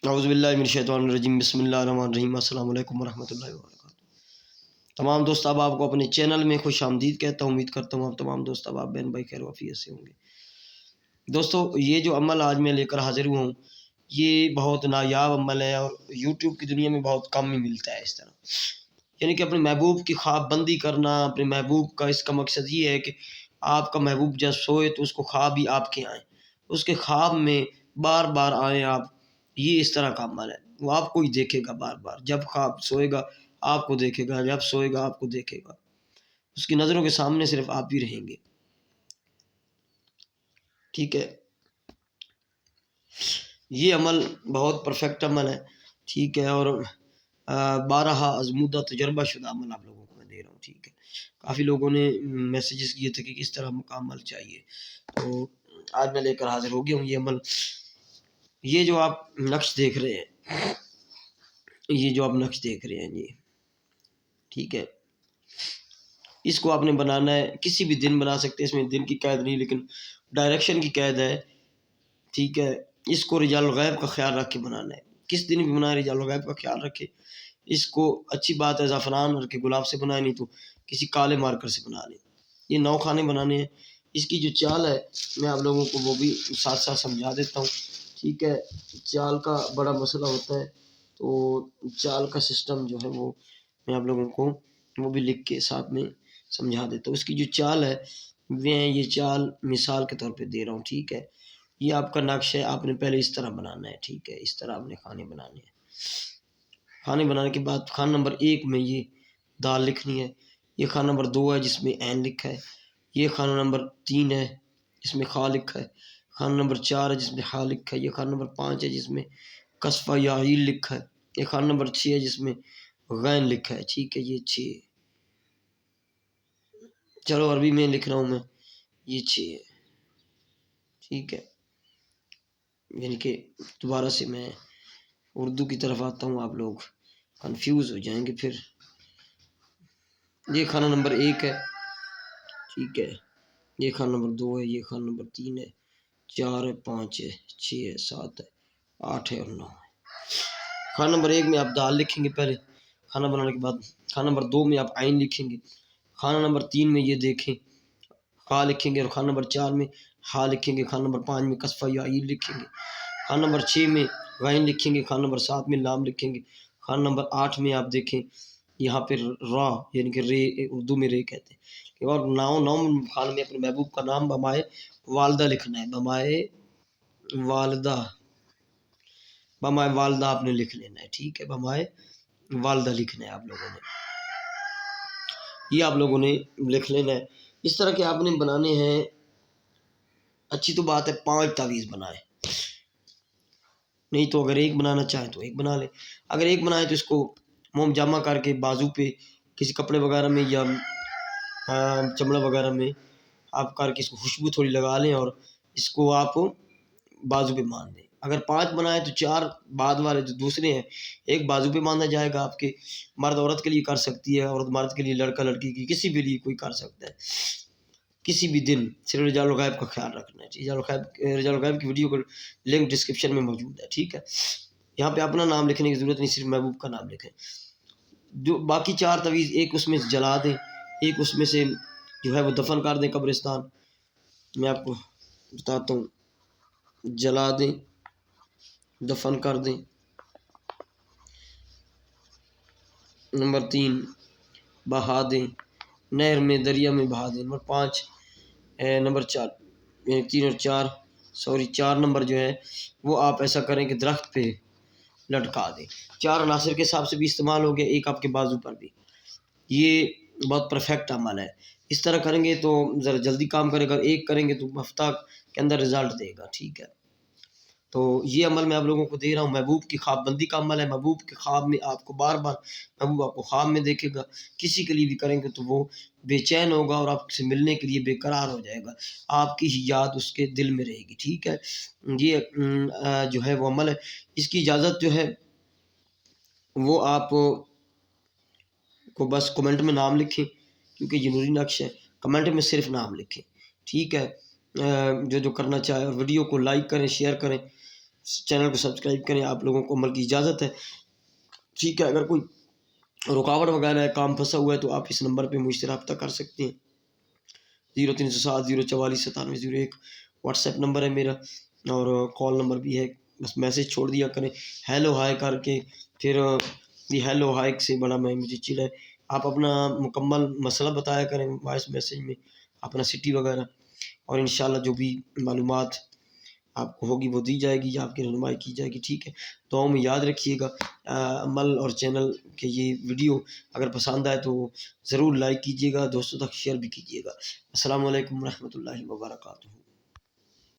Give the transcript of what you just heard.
اعوذ باللہ من الشیطان الرجیم، بسم اللہ الرحمن الرحیم، السلام علیکم ورحمۃ اللہ وبرکاتہ۔ تمام دوست احباب کو اپنے چینل میں خوش آمدید کہتا ہوں۔ امید کرتا ہوں آپ تمام دوست احباب بہن بھائی خیر و عافیت سے ہوں گے۔ دوستو، یہ جو عمل آج میں لے کر حاضر ہوا ہوں، یہ بہت نایاب عمل ہے اور یوٹیوب کی دنیا میں بہت کم ہی ملتا ہے اس طرح۔ یعنی کہ اپنے محبوب کی خواب بندی کرنا۔ اپنے محبوب کا اس کا مقصد یہ ہے کہ آپ کا محبوب جب سوئے تو اس کو خواب ہی آپ کے آئیں، اس کے خواب میں بار بار آئیں آپ۔ یہ اس طرح کا عمل ہے، وہ آپ کو ہی دیکھے گا بار بار۔ جب خواب سوئے گا آپ کو دیکھے گا، جب سوئے گا آپ کو دیکھے گا۔ اس کی نظروں کے سامنے صرف آپ ہی رہیں گے، ٹھیک ہے۔ یہ عمل بہت پرفیکٹ عمل ہے، ٹھیک ہے، اور بارہا ازمودہ تجربہ شدہ عمل آپ لوگوں کو میں دے رہا ہوں، ٹھیک ہے۔ کافی لوگوں نے میسیجز کیے تھے کہ کس طرح کا عمل چاہیے، تو آج میں لے کر حاضر ہو گیا ہوں یہ عمل۔ یہ جو آپ نقش دیکھ رہے ہیں، جی، ٹھیک ہے، اس کو آپ نے بنانا ہے۔ کسی بھی دن بنا سکتے ہیں، اس میں دن کی قید نہیں، لیکن ڈائریکشن کی قید ہے، ٹھیک ہے۔ اس کو رجال الغیب کا خیال رکھ کے بنانا ہے۔ کس دن بھی بنائے رجال الغیب کا خیال رکھے۔ اس کو اچھی بات ہے زعفران اور کے گلاب سے بنائے، نہیں تو کسی کالے مارکر سے بنا لیں۔ یہ 9 خانے بنانے ہیں۔ اس کی جو چال ہے میں آپ لوگوں کو وہ بھی ساتھ ساتھ سمجھا دیتا ہوں، ٹھیک ہے۔ چال کا بڑا مسئلہ ہوتا ہے، تو چال کا سسٹم جو ہے وہ میں آپ لوگوں کو وہ بھی لکھ کے ساتھ میں سمجھا دیتا ہوں۔ اس کی جو چال ہے میں یہ چال مثال کے طور پہ دے رہا ہوں، ٹھیک ہے۔ یہ آپ کا نقش ہے، آپ نے پہلے اس طرح بنانا ہے، ٹھیک ہے۔ اس طرح آپ نے کھانے بنانے ہیں۔ کھانے بنانے کے بعد خانہ نمبر 1 میں یہ دال لکھنی ہے۔ یہ خانہ نمبر 2 ہے جس میں عین لکھا ہے۔ یہ خانہ نمبر 3 ہے جس میں خا لکھا ہے۔ خانہ نمبر 4 ہے جس میں حا لکھا ہے۔ یہ خانہ نمبر 5 ہے جس میں قصفہ یا عیل لکھا ہے۔ یہ خانہ نمبر 6 ہے جس میں غین لکھا ہے، ٹھیک ہے۔ یہ 6، چلو عربی میں لکھ رہا ہوں میں، یہ 6 ہے، ٹھیک ہے۔ یعنی کہ دوبارہ سے میں اردو کی طرف آتا ہوں، آپ لوگ کنفیوز ہو جائیں گے پھر۔ یہ خانہ نمبر 1 ہے، ٹھیک ہے۔ یہ خانہ نمبر 2 ہے۔ یہ خانہ نمبر 3 ہے، 4 ہے، 5 ہے، 6 ہے، 7 ہے، 8 ہے اور 9 ہے۔ خانہ نمبر 1 میں آپ دال لکھیں گے پہلے، کھانا بنانے کے بعد۔ خانہ نمبر 2 میں آپ عین لکھیں گے۔ خانہ نمبر 3 میں یہ دیکھیں خا لکھیں گے، اور خانہ نمبر 4 میں حا لکھیں گے۔ خانہ نمبر 5 میں قصفہ یا عیل لکھیں گے۔ خانہ نمبر 6 میں غین لکھیں گے۔ خانہ نمبر 7 میں لام لکھیں گے۔ خانہ نمبر 8 میں آپ دیکھیں یہاں پہ را، یعنی کہ رے، اردو میں رے کہتے ہیں۔ اور 9 خانے میں اپنے محبوب کا نام بمائے والدہ لکھنا ہے۔ بمائے والدہ آپ نے لکھ لینا ہے، ٹھیک ہے۔ بمائے والدہ لکھنا ہے آپ لوگوں نے، یہ آپ لوگوں نے لکھ لینا ہے۔ اس طرح کے آپ نے بنانے ہیں۔ اچھی تو بات ہے 5 تعویذ بنائے، نہیں تو اگر 1 بنانا چاہیں تو 1 بنا لیں۔ اگر 1 بنائے تو اس کو موم جامع کر کے بازو پہ کسی کپڑے وغیرہ میں یا چمڑا وغیرہ میں آپ کر کے اس کو خوشبو تھوڑی لگا لیں، اور اس کو آپ بازو پہ باندھ دیں۔ اگر 5 بنائے تو 4 بعد والے جو دوسرے ہیں، 1 بازو پہ باندھا جائے گا آپ کے، مرد عورت کے لیے کر سکتی ہے، عورت مرد کے لیے، لڑکا لڑکی کی، کسی بھی لیے کوئی کر سکتا ہے، کسی بھی دن۔ صرف رجال الغیب کا خیال رکھنا ہے۔ رجال الغیب کی ویڈیو کا لنک ڈسکرپشن میں موجود ہے، ٹھیک ہے۔ یہاں پہ اپنا نام لکھنے کی ضرورت نہیں، صرف محبوب کا نام لکھیں۔ جو باقی 4 تعویذ، 1 اس میں جلا دیں، 1 اس میں سے جو ہے وہ دفن کر دیں قبرستان۔ میں آپ کو بتاتا ہوں، جلا دیں، دفن کر دیں۔ نمبر 3 بہا دیں، نہر میں، دریا میں بہا دیں۔ نمبر 5 نمبر 4 یعنی 3 اور 4 نمبر جو ہے وہ آپ ایسا کریں کہ درخت پہ لٹکا دیں۔ 4 عناصر کے حساب سے بھی استعمال ہو گیا، 1 آپ کے بازو پر بھی۔ یہ بہت پرفیکٹ عمل ہے۔ اس طرح کریں گے تو ذرا جلدی کام کرے گا، 1 کریں گے تو ہفتہ کے اندر رزلٹ دے گا، ٹھیک ہے۔ تو یہ عمل میں آپ لوگوں کو دے رہا ہوں، محبوب کی خواب بندی کا عمل ہے۔ محبوب کے خواب میں آپ کو بار بار محبوب آپ کو خواب میں دیکھے گا۔ کسی کے لیے بھی کریں گے تو وہ بے چین ہوگا اور آپ سے ملنے کے لیے بے قرار ہو جائے گا، آپ کی ہی یاد اس کے دل میں رہے گی، ٹھیک ہے۔ یہ جو ہے وہ عمل ہے۔ اس کی اجازت جو ہے وہ آپ کو بس کمنٹ میں نام لکھیں، کیونکہ یہ نوری نقش ہے، کمنٹ میں صرف نام لکھیں، ٹھیک ہے۔ جو کرنا چاہے، اور ویڈیو کو لائک کریں، شیئر کریں، چینل کو سبسکرائب کریں. آپ لوگوں کو عمل کی اجازت ہے. ٹھیک ہے، اگر کوئی رکاوٹ وغیرہ ہے، کام پھنسا ہوا ہے، تو آپ اس نمبر پہ مجھ سے رابطہ کر سکتے ہیں. 0307 044 9701 واٹس ایپ نمبر ہے میرا، اور کال نمبر بھی ہے. بس میسج چھوڑ دیا کریں ہیلو ہائی کر کے. پھر یہ ہیلو ہائی سے بڑا مجھے چڑ ہے. آپ اپنا مکمل مسئلہ بتایا کریں وائس میسیج میں، اپنا سٹی وغیرہ، اور انشاءاللہ جو بھی معلومات آپ کو ہوگی وہ دی جائے گی، آپ کی رہنمائی کی جائے گی. ٹھیک ہے، دعاؤں میں یاد رکھیے گا. عمل اور چینل کے یہ ویڈیو اگر پسند آئے تو ضرور لائک کیجیے گا، دوستوں تک شیئر بھی کیجیے گا. السلام علیکم ورحمۃ اللہ وبرکاتہ.